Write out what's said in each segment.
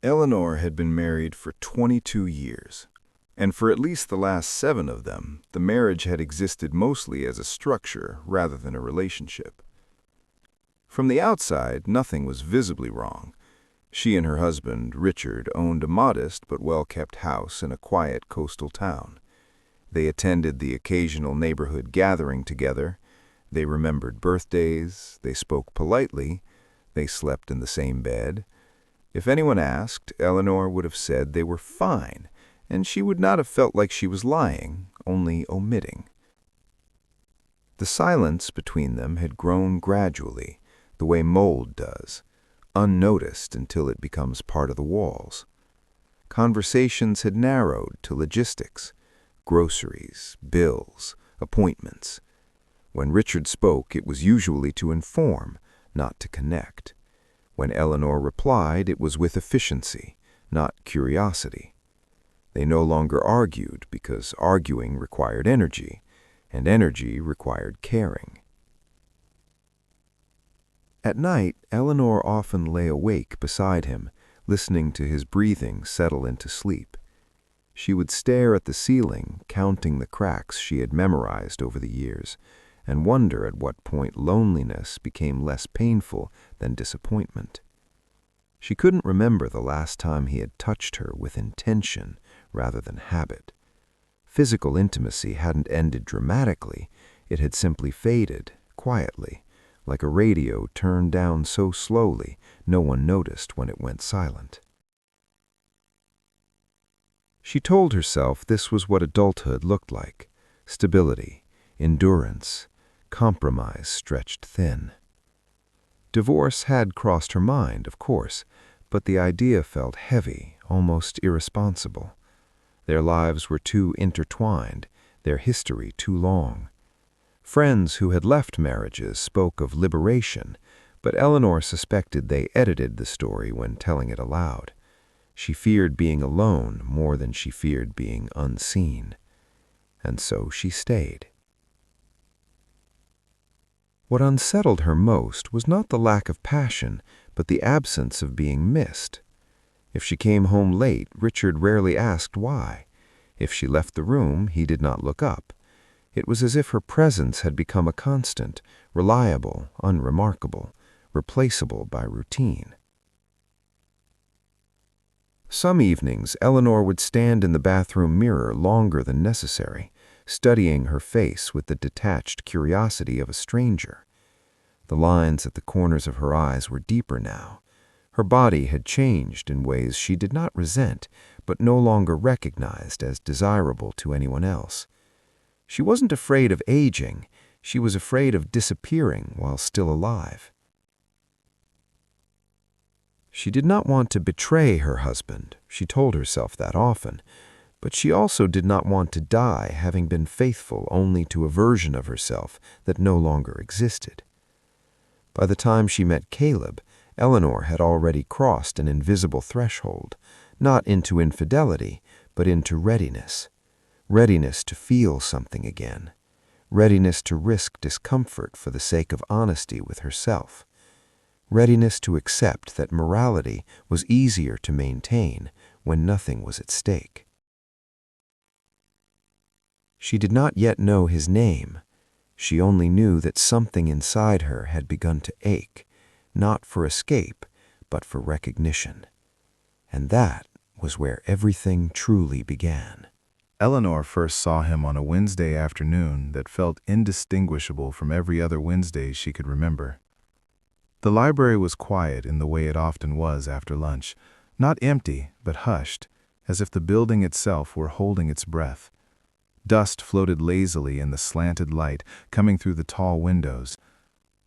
Eleanor had been married for 22 years, and for at least the last 7 of them, the marriage had existed mostly as a structure rather than a relationship. From the outside, nothing was visibly wrong. She and her husband, Richard, owned a modest but well-kept house in a quiet coastal town. They attended the occasional neighborhood gathering together. They remembered birthdays, they spoke politely, they slept in the same bed. If anyone asked, Eleanor would have said they were fine, and she would not have felt like she was lying, only omitting. The silence between them had grown gradually, the way mold does, unnoticed until it becomes part of the walls. Conversations had narrowed to logistics, groceries, bills, appointments. When Richard spoke, it was usually to inform, not to connect. When Eleanor replied, it was with efficiency, not curiosity. They no longer argued because arguing required energy, and energy required caring. At night, Eleanor often lay awake beside him, listening to his breathing settle into sleep. She would stare at the ceiling, counting the cracks she had memorized over the years, and wonder at what point loneliness became less painful than disappointment. She couldn't remember the last time he had touched her with intention rather than habit. Physical intimacy hadn't ended dramatically, it had simply faded, quietly, like a radio turned down so slowly no one noticed when it went silent. She told herself this was what adulthood looked like: stability, endurance, compromise stretched thin. Divorce had crossed her mind, of course, but the idea felt heavy, almost irresponsible. Their lives were too intertwined, their history too long. Friends who had left marriages spoke of liberation, but Eleanor suspected they edited the story when telling it aloud. She feared being alone more than she feared being unseen. And so she stayed. What unsettled her most was not the lack of passion, but the absence of being missed. If she came home late, Richard rarely asked why. If she left the room, he did not look up. It was as if her presence had become a constant, reliable, unremarkable, replaceable by routine. Some evenings, Eleanor would stand in the bathroom mirror longer than necessary, studying her face with the detached curiosity of a stranger. The lines at the corners of her eyes were deeper now. Her body had changed in ways she did not resent, but no longer recognized as desirable to anyone else. She wasn't afraid of aging, she was afraid of disappearing while still alive. She did not want to betray her husband, she told herself that often, but she also did not want to die having been faithful only to a version of herself that no longer existed. By the time she met Caleb, Eleanor had already crossed an invisible threshold, not into infidelity, but into readiness. Readiness to feel something again. Readiness to risk discomfort for the sake of honesty with herself. Readiness to accept that morality was easier to maintain when nothing was at stake. She did not yet know his name. She only knew that something inside her had begun to ache, not for escape, but for recognition. And that was where everything truly began. Eleanor first saw him on a Wednesday afternoon that felt indistinguishable from every other Wednesday she could remember. The library was quiet in the way it often was after lunch, not empty, but hushed, as if the building itself were holding its breath. Dust floated lazily in the slanted light coming through the tall windows.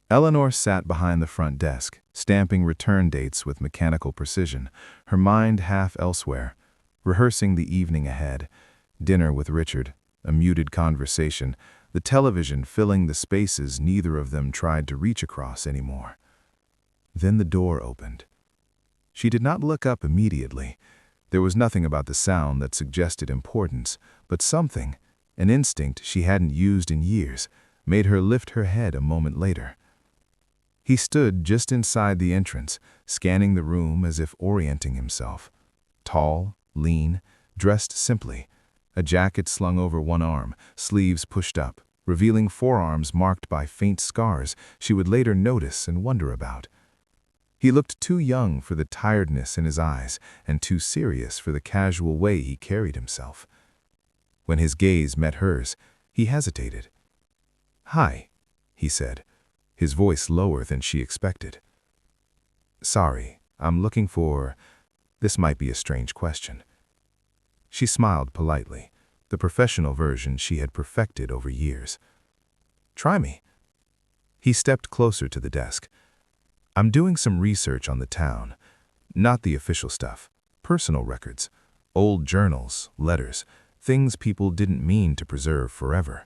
Eleanor sat behind the front desk, stamping return dates with mechanical precision, her mind half elsewhere, rehearsing the evening ahead. Dinner with Richard, a muted conversation, the television filling the spaces neither of them tried to reach across anymore. Then the door opened. She did not look up immediately. There was nothing about the sound that suggested importance, but something, an instinct she hadn't used in years, made her lift her head a moment later. He stood just inside the entrance, scanning the room as if orienting himself. Tall, lean, dressed simply, a jacket slung over one arm, sleeves pushed up, revealing forearms marked by faint scars she would later notice and wonder about. He looked too young for the tiredness in his eyes and too serious for the casual way he carried himself. When his gaze met hers, he hesitated. "Hi," he said, his voice lower than she expected. "Sorry, I'm looking for—" This might be a strange question. She smiled politely, the professional version she had perfected over years. "Try me." He stepped closer to the desk. "I'm doing some research on the town. Not the official stuff. Personal records. Old journals, letters, things people didn't mean to preserve forever."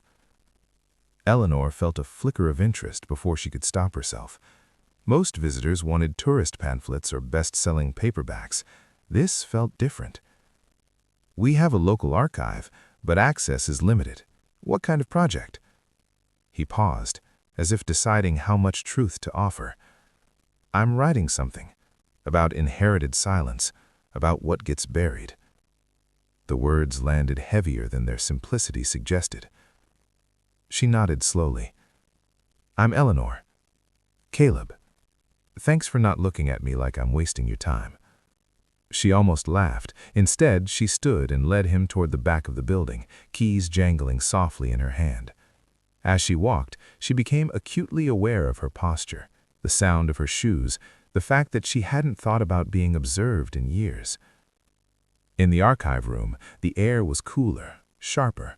Eleanor felt a flicker of interest before she could stop herself. Most visitors wanted tourist pamphlets or best-selling paperbacks. This felt different. "We have a local archive, but access is limited. What kind of project?" He paused, as if deciding how much truth to offer. "I'm writing something. About inherited silence, about what gets buried." The words landed heavier than their simplicity suggested. She nodded slowly. "I'm Eleanor. Caleb. Thanks for not looking at me like I'm wasting your time." She almost laughed. Instead, she stood and led him toward the back of the building, keys jangling softly in her hand. As she walked, she became acutely aware of her posture, the sound of her shoes, the fact that she hadn't thought about being observed in years. In the archive room, the air was cooler, sharper.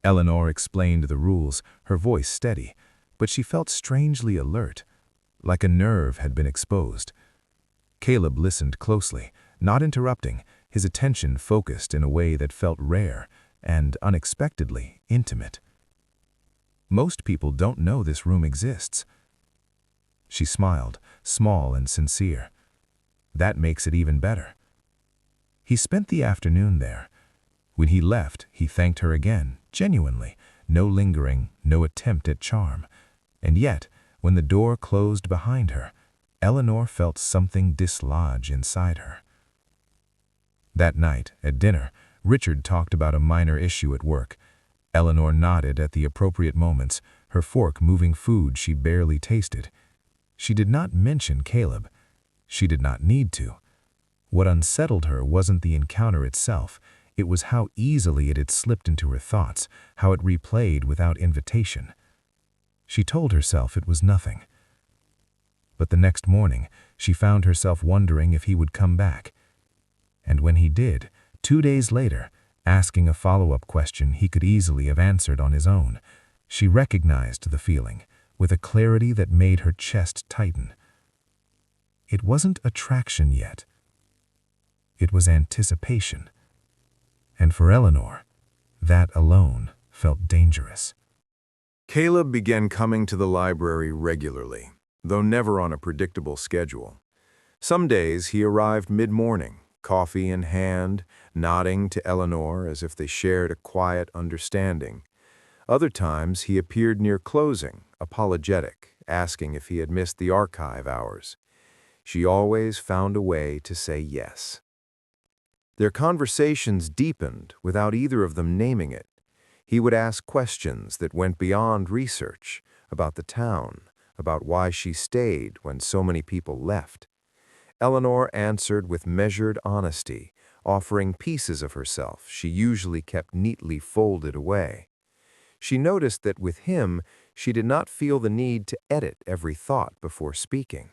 Eleanor explained the rules, her voice steady, but she felt strangely alert, like a nerve had been exposed. Caleb listened closely, not interrupting, his attention focused in a way that felt rare and, unexpectedly, intimate. "Most people don't know this room exists." She smiled, small and sincere. "That makes it even better." He spent the afternoon there. When he left, he thanked her again, genuinely, no lingering, no attempt at charm. And yet, when the door closed behind her, Eleanor felt something dislodge inside her. That night, at dinner, Richard talked about a minor issue at work. Eleanor nodded at the appropriate moments, her fork moving food she barely tasted. She did not mention Caleb. She did not need to. What unsettled her wasn't the encounter itself. It was how easily it had slipped into her thoughts, how it replayed without invitation. She told herself it was nothing. But the next morning, she found herself wondering if he would come back. And when he did, 2 days later, asking a follow-up question he could easily have answered on his own, she recognized the feeling, with a clarity that made her chest tighten. It wasn't attraction yet. It was anticipation. And for Eleanor, that alone felt dangerous. Caleb began coming to the library regularly, though never on a predictable schedule. Some days he arrived mid-morning, coffee in hand, nodding to Eleanor as if they shared a quiet understanding. Other times he appeared near closing, apologetic, asking if he had missed the archive hours. She always found a way to say yes. Their conversations deepened without either of them naming it. He would ask questions that went beyond research, about the town, about why she stayed when so many people left. Eleanor answered with measured honesty, offering pieces of herself she usually kept neatly folded away. She noticed that with him, she did not feel the need to edit every thought before speaking.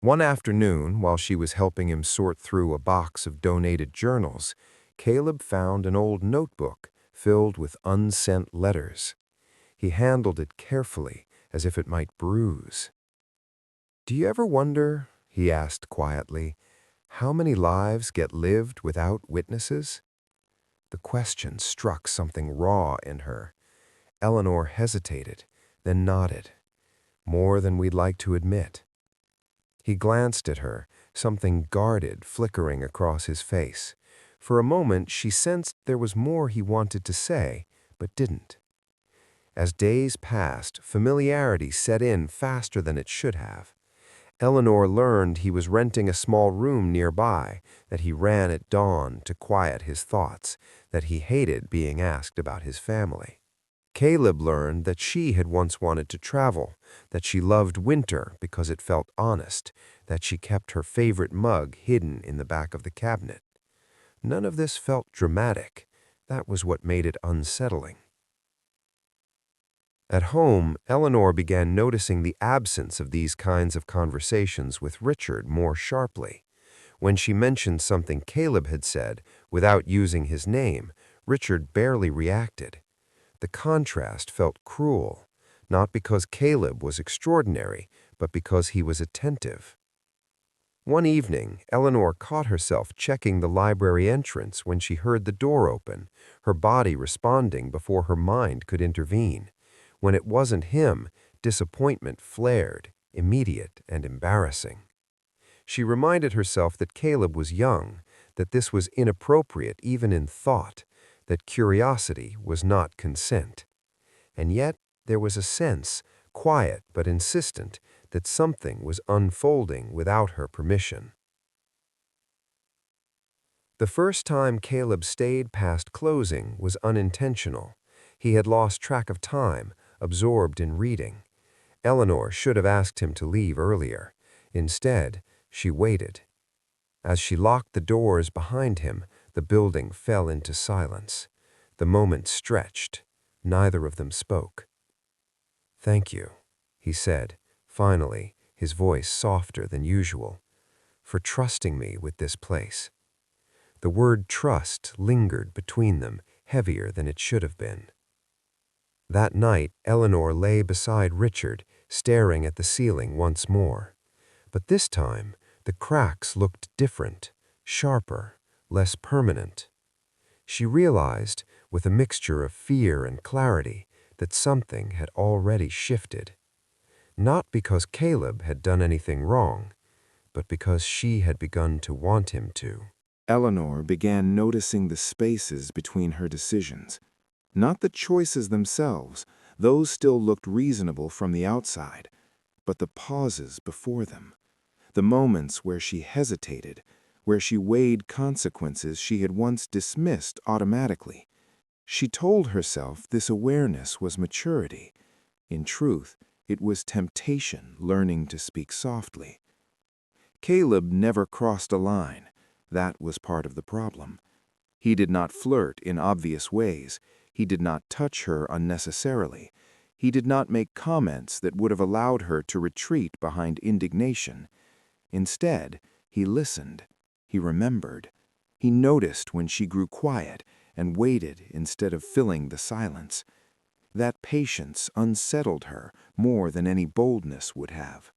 One afternoon, while she was helping him sort through a box of donated journals, Caleb found an old notebook filled with unsent letters. He handled it carefully, as if it might bruise. "Do you ever wonder," he asked quietly, "how many lives get lived without witnesses?" The question struck something raw in her. Eleanor hesitated, then nodded. "More than we'd like to admit." He glanced at her, something guarded flickering across his face. For a moment, she sensed there was more he wanted to say, but didn't. As days passed, familiarity set in faster than it should have. Eleanor learned he was renting a small room nearby, that he ran at dawn to quiet his thoughts, that he hated being asked about his family. Caleb learned that she had once wanted to travel, that she loved winter because it felt honest, that she kept her favorite mug hidden in the back of the cabinet. None of this felt dramatic. That was what made it unsettling. At home, Eleanor began noticing the absence of these kinds of conversations with Richard more sharply. When she mentioned something Caleb had said, without using his name, Richard barely reacted. The contrast felt cruel, not because Caleb was extraordinary, but because he was attentive. One evening, Eleanor caught herself checking the library entrance when she heard the door open, her body responding before her mind could intervene. When it wasn't him, disappointment flared, immediate and embarrassing. She reminded herself that Caleb was young, that this was inappropriate even in thought, that curiosity was not consent. And yet there was a sense, quiet but insistent, that something was unfolding without her permission. The first time Caleb stayed past closing was unintentional. He had lost track of time, absorbed in reading. Eleanor should have asked him to leave earlier. Instead, she waited. As she locked the doors behind him, the building fell into silence. The moment stretched. Neither of them spoke. "Thank you," he said, finally, his voice softer than usual, "for trusting me with this place." The word trust lingered between them, heavier than it should have been. That night, Eleanor lay beside Richard, staring at the ceiling once more. But this time, the cracks looked different, sharper, less permanent. She realized, with a mixture of fear and clarity, that something had already shifted. Not because Caleb had done anything wrong, but because she had begun to want him to. Eleanor began noticing the spaces between her decisions. Not the choices themselves, those still looked reasonable from the outside, but the pauses before them. The moments where she hesitated, where she weighed consequences she had once dismissed automatically. She told herself this awareness was maturity. In truth, it was temptation learning to speak softly. Caleb never crossed a line. That was part of the problem. He did not flirt in obvious ways. He did not touch her unnecessarily. He did not make comments that would have allowed her to retreat behind indignation. Instead, he listened. He remembered. He noticed when she grew quiet and waited instead of filling the silence. That patience unsettled her more than any boldness would have.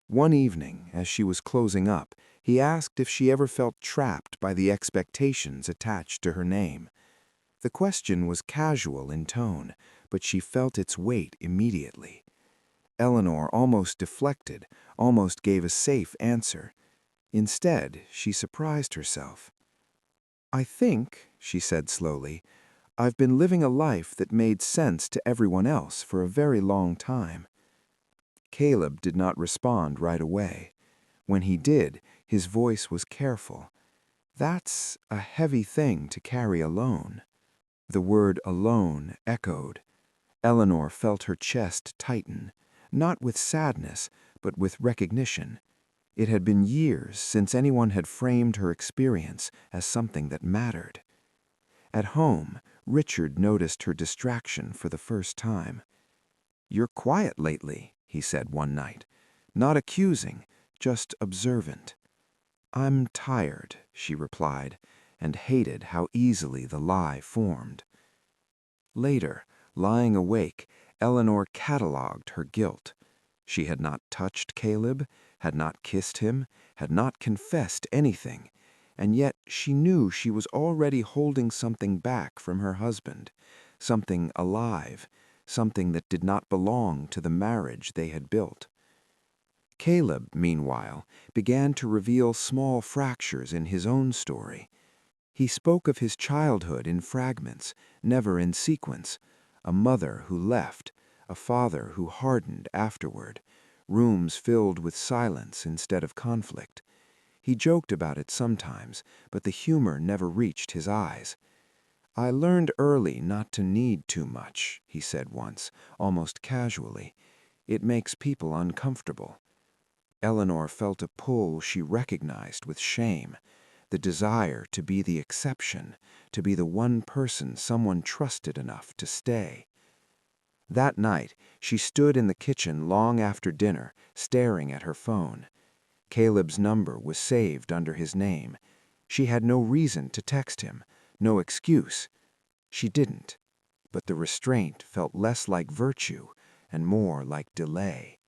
One evening, as she was closing up, he asked if she ever felt trapped by the expectations attached to her name. The question was casual in tone, but she felt its weight immediately. Eleanor almost deflected, almost gave a safe answer. Instead, she surprised herself. "I think," she said slowly, "I've been living a life that made sense to everyone else for a very long time." Caleb did not respond right away. When he did, his voice was careful. "That's a heavy thing to carry alone." The word alone echoed. Eleanor felt her chest tighten, not with sadness, but with recognition. It had been years since anyone had framed her experience as something that mattered. At home, Richard noticed her distraction for the first time. "You're quiet lately," he said one night. Not accusing, just observant. "I'm tired," she replied, and hated how easily the lie formed. Later, lying awake, Eleanor catalogued her guilt. She had not touched Caleb, had not kissed him, had not confessed anything, and yet she knew she was already holding something back from her husband, something alive, something that did not belong to the marriage they had built. Caleb, meanwhile, began to reveal small fractures in his own story. He spoke of his childhood in fragments, never in sequence, a mother who left, a father who hardened afterward, rooms filled with silence instead of conflict. He joked about it sometimes, but the humor never reached his eyes. "I learned early not to need too much," he said once, almost casually. "It makes people uncomfortable." Eleanor felt a pull she recognized with shame, the desire to be the exception, to be the one person someone trusted enough to stay. That night, she stood in the kitchen long after dinner, staring at her phone. Caleb's number was saved under his name. She had no reason to text him, no excuse. She didn't, but the restraint felt less like virtue and more like delay.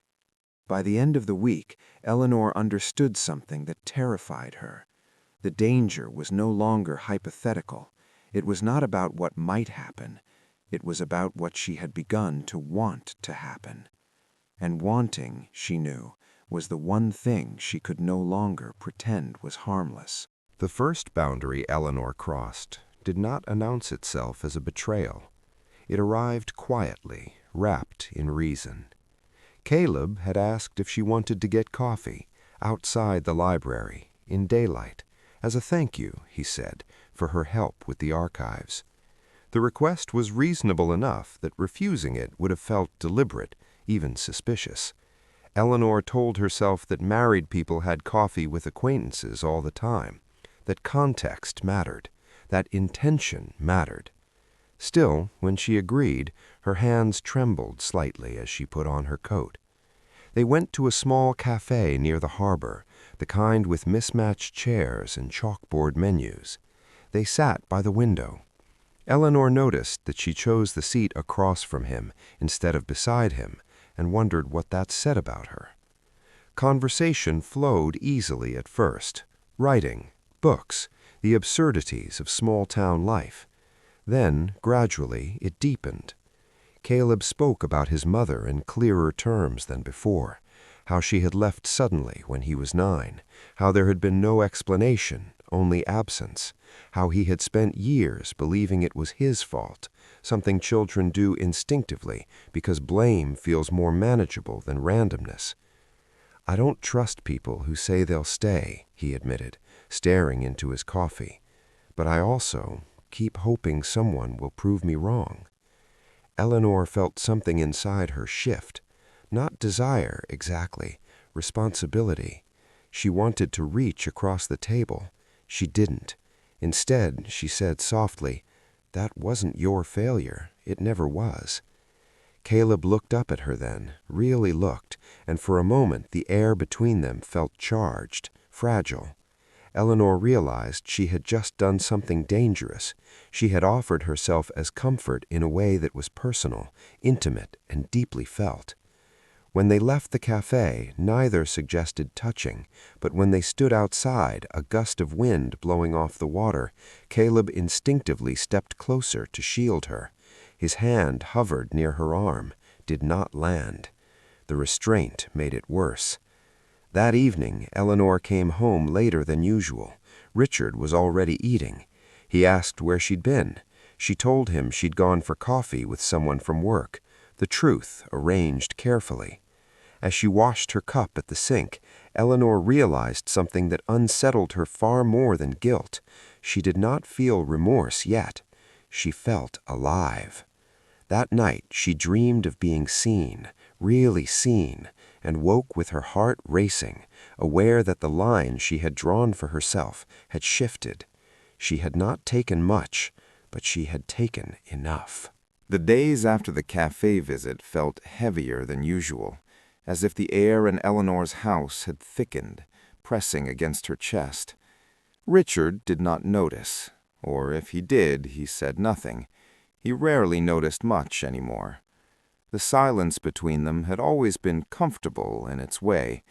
By the end of the week, Eleanor understood something that terrified her. The danger was no longer hypothetical. It was not about what might happen. It was about what she had begun to want to happen. And wanting, she knew, was the one thing she could no longer pretend was harmless. The first boundary Eleanor crossed did not announce itself as a betrayal. It arrived quietly, wrapped in reason. Caleb had asked if she wanted to get coffee, outside the library, in daylight, as a thank you, he said, for her help with the archives. The request was reasonable enough that refusing it would have felt deliberate, even suspicious. Eleanor told herself that married people had coffee with acquaintances all the time, that context mattered, that intention mattered. Still, when she agreed, her hands trembled slightly as she put on her coat. They went to a small cafe near the harbor, the kind with mismatched chairs and chalkboard menus. They sat by the window. Eleanor noticed that she chose the seat across from him instead of beside him, and wondered what that said about her. Conversation flowed easily at first. Writing, books, the absurdities of small-town life. Then, gradually, it deepened. Caleb spoke about his mother in clearer terms than before, how she had left suddenly when he was 9, how there had been no explanation, only absence, how he had spent years believing it was his fault, something children do instinctively because blame feels more manageable than randomness. "I don't trust people who say they'll stay," he admitted, staring into his coffee. "But I also keep hoping someone will prove me wrong." Eleanor felt something inside her shift. Not desire, exactly. Responsibility. She wanted to reach across the table. She didn't. Instead, she said softly, "That wasn't your failure. It never was." Caleb looked up at her then, really looked, and for a moment the air between them felt charged, fragile. Eleanor realized she had just done something dangerous. She had offered herself as comfort in a way that was personal, intimate, and deeply felt. When they left the cafe, neither suggested touching, but when they stood outside, a gust of wind blowing off the water, Caleb instinctively stepped closer to shield her. His hand hovered near her arm, did not land. The restraint made it worse. That evening, Eleanor came home later than usual. Richard was already eating. He asked where she'd been. She told him she'd gone for coffee with someone from work, the truth arranged carefully. As she washed her cup at the sink, Eleanor realized something that unsettled her far more than guilt. She did not feel remorse yet. She felt alive. That night, she dreamed of being seen, really seen, and woke with her heart racing, aware that the line she had drawn for herself had shifted. She had not taken much, but she had taken enough. The days after the cafe visit felt heavier than usual, as if the air in Eleanor's house had thickened, pressing against her chest. Richard did not notice, or if he did, he said nothing. He rarely noticed much anymore. The silence between them had always been comfortable in its way,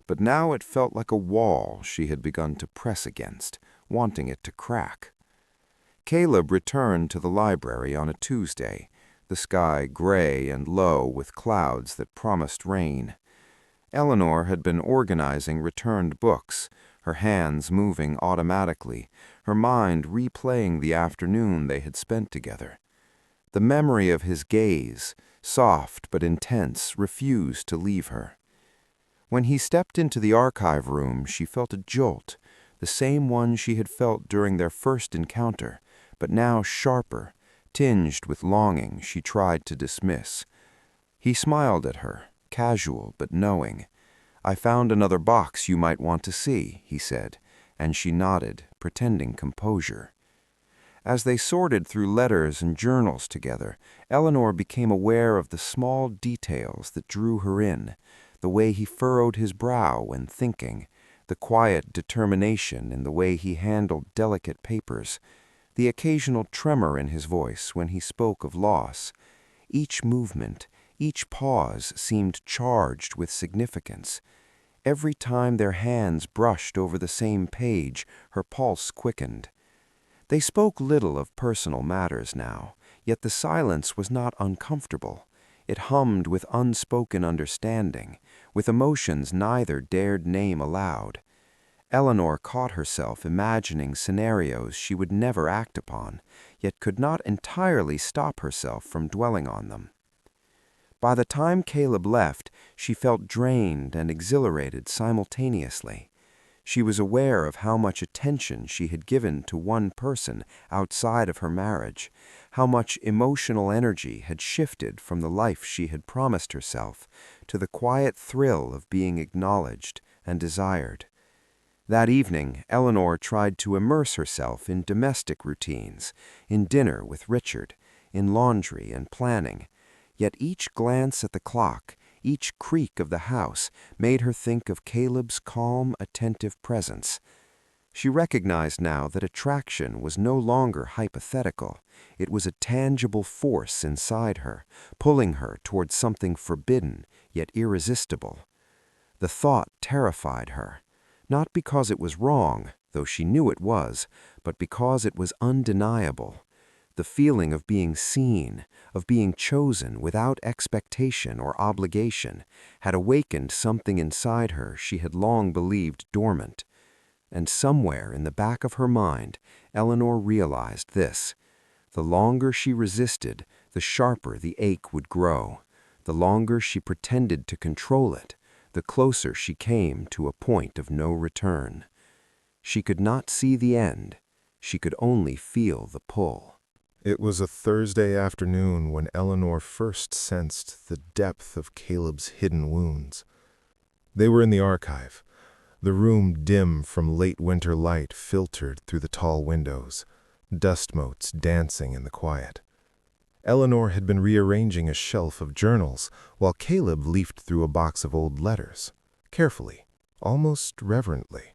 but now it felt like a wall she had begun to press against, wanting it to crack. Caleb returned to the library on a Tuesday, the sky gray and low with clouds that promised rain. Eleanor had been organizing returned books, her hands moving automatically, her mind replaying the afternoon they had spent together. The memory of his gaze, soft but intense, refused to leave her. When he stepped into the archive room, she felt a jolt, the same one she had felt during their first encounter, but now sharper, tinged with longing she tried to dismiss. He smiled at her, casual but knowing. "I found another box you might want to see," he said, and she nodded, pretending composure. As they sorted through letters and journals together, Eleanor became aware of the small details that drew her in, the way he furrowed his brow when thinking, the quiet determination in the way he handled delicate papers, the occasional tremor in his voice when he spoke of loss. Each movement, each pause seemed charged with significance. Every time their hands brushed over the same page, her pulse quickened. They spoke little of personal matters now, yet the silence was not uncomfortable. It hummed with unspoken understanding, with emotions neither dared name aloud. Eleanor caught herself imagining scenarios she would never act upon, yet could not entirely stop herself from dwelling on them. By the time Caleb left, she felt drained and exhilarated simultaneously. She was aware of how much attention she had given to one person outside of her marriage, how much emotional energy had shifted from the life she had promised herself to the quiet thrill of being acknowledged and desired. That evening, Eleanor tried to immerse herself in domestic routines, in dinner with Richard, in laundry and planning. Yet each glance at the clock, each creak of the house, made her think of Caleb's calm, attentive presence. She recognized now that attraction was no longer hypothetical. It was a tangible force inside her, pulling her towards something forbidden, yet irresistible. The thought terrified her, not because it was wrong, though she knew it was, but because it was undeniable. The feeling of being seen, of being chosen without expectation or obligation, had awakened something inside her she had long believed dormant. And somewhere in the back of her mind, Eleanor realized this: the longer she resisted, the sharper the ache would grow. The longer she pretended to control it, the closer she came to a point of no return. She could not see the end. She could only feel the pull. It was a Thursday afternoon when Eleanor first sensed the depth of Caleb's hidden wounds. They were in the archive, the room dim from late winter light filtered through the tall windows, dust motes dancing in the quiet. Eleanor had been rearranging a shelf of journals while Caleb leafed through a box of old letters, carefully, almost reverently.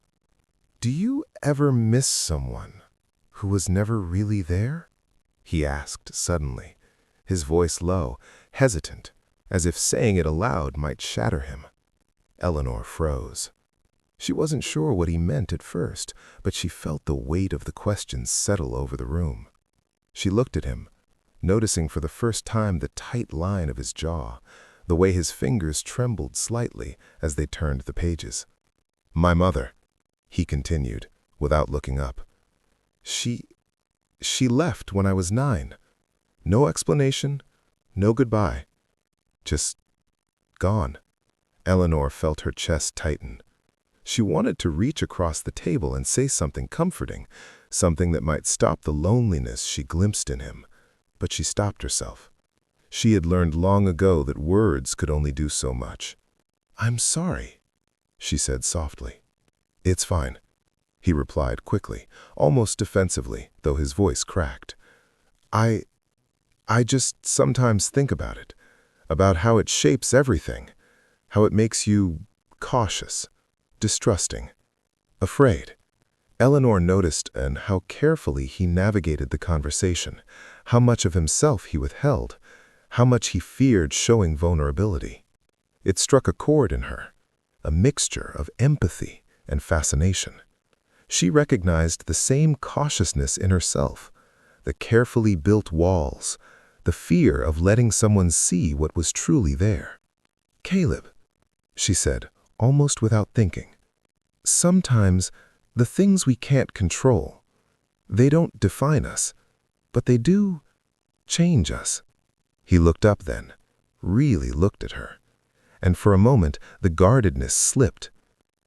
"Do you ever miss someone who was never really there?" he asked suddenly, his voice low, hesitant, as if saying it aloud might shatter him. Eleanor froze. She wasn't sure what he meant at first, but she felt the weight of the question settle over the room. She looked at him, noticing for the first time the tight line of his jaw, the way his fingers trembled slightly as they turned the pages. "My mother," he continued, without looking up. She left when I was 9. No explanation, no goodbye. Just gone." Eleanor felt her chest tighten. She wanted to reach across the table and say something comforting, something that might stop the loneliness she glimpsed in him, but she stopped herself. She had learned long ago that words could only do so much. "I'm sorry," she said softly. "It's fine," he replied quickly, almost defensively, though his voice cracked. I just sometimes think about how it shapes everything, how it makes you cautious, distrusting, afraid." Eleanor noticed how carefully he navigated the conversation, how much of himself he withheld, how much he feared showing vulnerability. It struck a chord in her, a mixture of empathy and fascination. She recognized the same cautiousness in herself, the carefully built walls, the fear of letting someone see what was truly there. "Caleb," she said, almost without thinking, "sometimes the things we can't control, they don't define us, but they do change us." He looked up then, really looked at her, and for a moment the guardedness slipped.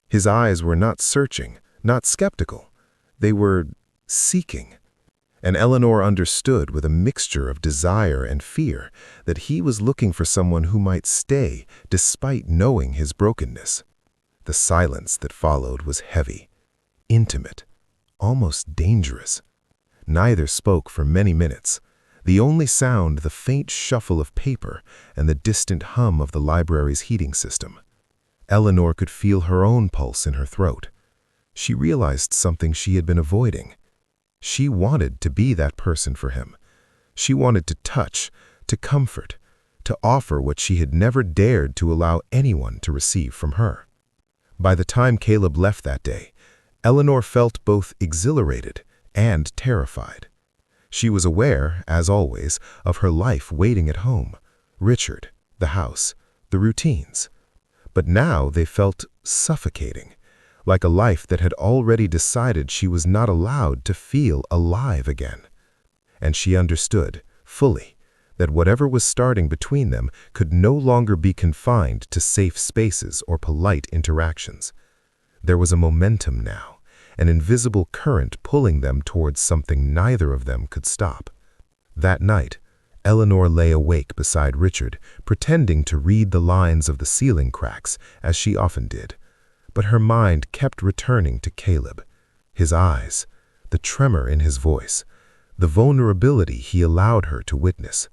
His eyes were not searching, not skeptical. They were seeking. And Eleanor understood with a mixture of desire and fear that he was looking for someone who might stay despite knowing his brokenness. The silence that followed was heavy, intimate, almost dangerous. Neither spoke for many minutes. The only sound, the faint shuffle of paper and the distant hum of the library's heating system. Eleanor could feel her own pulse in her throat. She realized something she had been avoiding. She wanted to be that person for him. She wanted to touch, to comfort, to offer what she had never dared to allow anyone to receive from her. By the time Caleb left that day, Eleanor felt both exhilarated and terrified. She was aware, as always, of her life waiting at home, Richard, the house, the routines. But now they felt suffocating, like a life that had already decided she was not allowed to feel alive again. And she understood, fully, that whatever was starting between them could no longer be confined to safe spaces or polite interactions. There was a momentum now, an invisible current pulling them towards something neither of them could stop. That night, Eleanor lay awake beside Richard, pretending to read the lines of the ceiling cracks, as she often did. But her mind kept returning to Caleb, his eyes, the tremor in his voice, the vulnerability he allowed her to witness.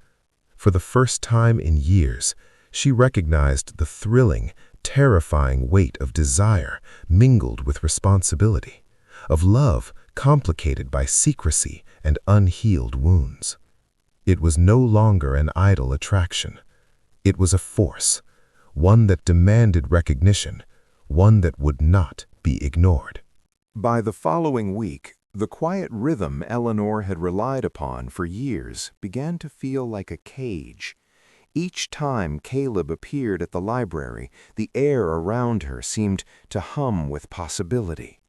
For the first time in years, she recognized the thrilling, terrifying weight of desire mingled with responsibility, of love complicated by secrecy and unhealed wounds. It was no longer an idle attraction. It was a force, one that demanded recognition, one that would not be ignored. By the following week, the quiet rhythm Eleanor had relied upon for years began to feel like a cage. Each time Caleb appeared at the library, the air around her seemed to hum with possibility.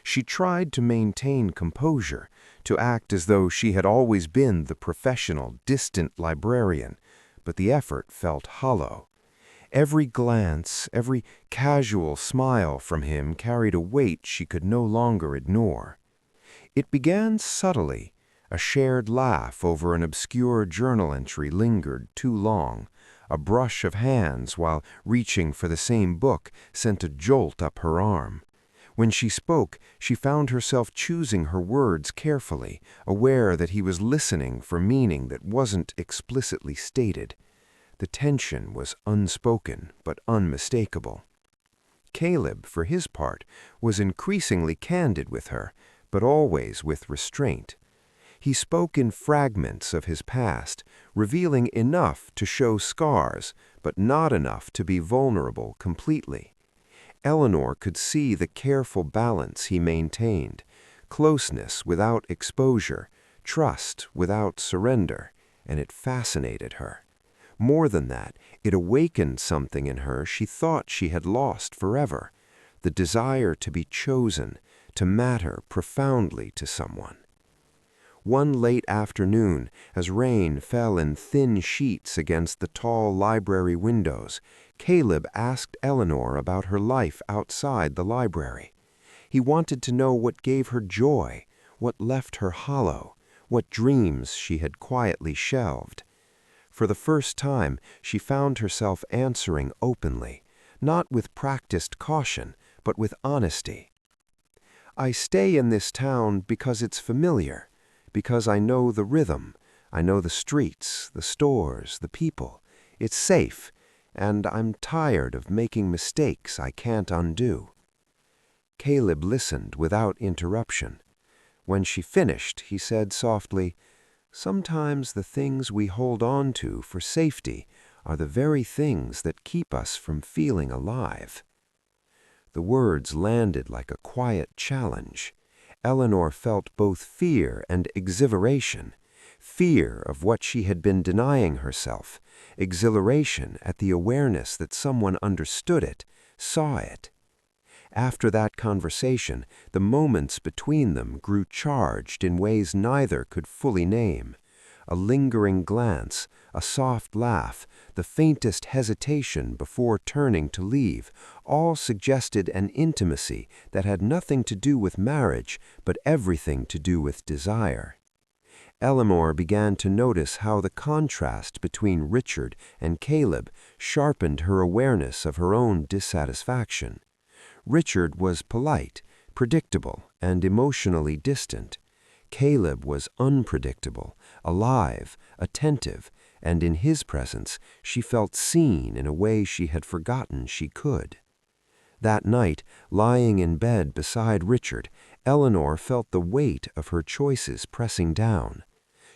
She tried to maintain composure, to act as though she had always been the professional, distant librarian, but the effort felt hollow. Every glance, every casual smile from him carried a weight she could no longer ignore. It began subtly. A shared laugh over an obscure journal entry lingered too long. A brush of hands while reaching for the same book sent a jolt up her arm. When she spoke, she found herself choosing her words carefully, aware that he was listening for meaning that wasn't explicitly stated. The tension was unspoken but unmistakable. Caleb, for his part, was increasingly candid with her, but always with restraint. He spoke in fragments of his past, revealing enough to show scars, but not enough to be vulnerable completely. Eleanor could see the careful balance he maintained, closeness without exposure, trust without surrender, and it fascinated her. More than that, it awakened something in her she thought she had lost forever, the desire to be chosen, to matter profoundly to someone. One late afternoon, as rain fell in thin sheets against the tall library windows, Caleb asked Eleanor about her life outside the library. He wanted to know what gave her joy, what left her hollow, what dreams she had quietly shelved. For the first time, she found herself answering openly, not with practiced caution, but with honesty. "I stay in this town because it's familiar, because I know the rhythm, I know the streets, the stores, the people. It's safe, and I'm tired of making mistakes I can't undo." Caleb listened without interruption. When she finished, he said softly, "Sometimes the things we hold on to for safety are the very things that keep us from feeling alive." The words landed like a quiet challenge. Eleanor felt both fear and exhilaration, fear of what she had been denying herself, exhilaration at the awareness that someone understood it, saw it. After that conversation, the moments between them grew charged in ways neither could fully name. a lingering glance, a soft laugh, the faintest hesitation before turning to leave, all suggested an intimacy that had nothing to do with marriage, but everything to do with desire. Eleanor began to notice how the contrast between Richard and Caleb sharpened her awareness of her own dissatisfaction. Richard was polite, predictable, and emotionally distant. Caleb was unpredictable, alive, attentive, and in his presence she felt seen in a way she had forgotten she could. That night, lying in bed beside Richard, Eleanor felt the weight of her choices pressing down.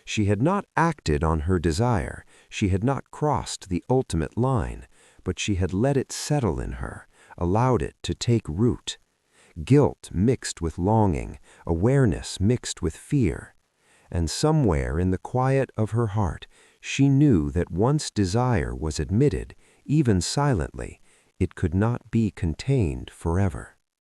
She had not acted on her desire, she had not crossed the ultimate line, but she had let it settle in her, allowed it to take root. Guilt mixed with longing, awareness mixed with fear. And somewhere in the quiet of her heart, she knew that once desire was admitted, even silently, it could not be contained forever.